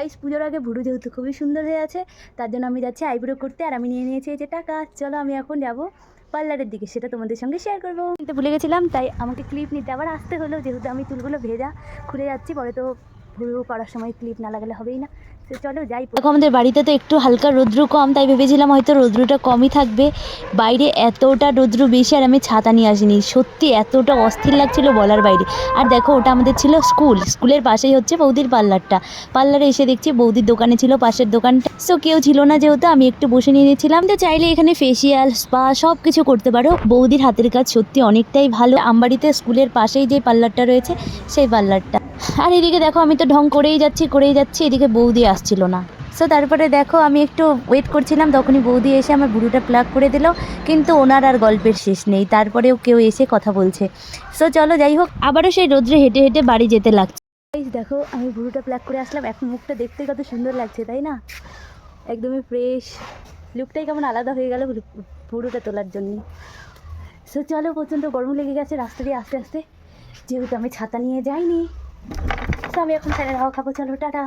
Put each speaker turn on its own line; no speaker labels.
Guys পুজোর আগে ভুরু যেহেতু খুবই সুন্দর হয়ে আছে, তার জন্য আমি যাচ্ছি আইব্রো করতে। আর আমি নিয়ে নিয়েছি এই যে টাকা। চলো আমি এখন যাবো পার্লারের দিকে, সেটা তোমাদের সঙ্গে শেয়ার করবো। কিন্তু ভুলে গেছিলাম, তাই আমাকে ক্লিপ নিতে আবার আসতে হলো, যেহেতু আমি চুলগুলো ভেজা খুলে যাচ্ছি। পরে তো ভুরু করার সময় ক্লিপ না লাগালে হবেই না। তো চলো যাই। দেখো আমাদের বাড়িতে তো একটু হালকা রৌদ্র কম, তাই ভেবেছিলাম হয়তো রৌদ্রটা কমই থাকবে। বাইরে এতটা রৌদ্র বেশি, আর আমি ছাতা নিয়ে আসিনি। সত্যি এতটা অস্থির লাগছিল বলার বাইরে। আর দেখো ওটা আমাদের ছিল স্কুলের পাশেই হচ্ছে বৌদির পার্লারটা। পার্লারে এসে দেখছি বৌদির দোকানে ছিল পাশের দোকানটা, সো কেউ ছিল না, যেহেতু আমি একটু বসে নিয়ে নিয়েছিলাম। তো চাইলে এখানে ফেসিয়াল, স্পা সব কিছু করতে পারো। বৌদির হাতের কাজ সত্যি অনেকটাই ভালো। আমবাড়িতে স্কুলের পাশেই যে পার্লারটা রয়েছে সেই পার্লারটা। আর এদিকে দেখো আমি তো ঢং করেই যাচ্ছি, এদিকে বৌদি আসছিল না। সো তারপরে দেখো আমি একটু ওয়েট করছিলাম, তখনই বৌদি এসে আমার ভুরুটা প্লাগ করে দিল। কিন্তু ওনার আর গল্পের শেষ নেই, তারপরেও কেউ এসে কথা বলছে। সো চলো যাই হোক, আবারও সেই রোদ্রে হেঁটে হেঁটে বাড়ি যেতে লাগছে। দেখো আমি ভুরুটা প্লাগ করে আসলাম, এখন মুখটা দেখতে কত সুন্দর লাগছে তাই না? একদমই ফ্রেশ, লুকটাই কেমন আলাদা হয়ে গেল ভুরুটা তোলার জন্য। সো চলো, প্রচণ্ড গরম লেগে গেছে রাস্তা দিয়ে আস্তে আস্তে, যেহেতু আমি ছাতা নিয়ে যাইনি। তো আমি এখন ফ্যানের হাওয়া খাবো। চলো টাটা।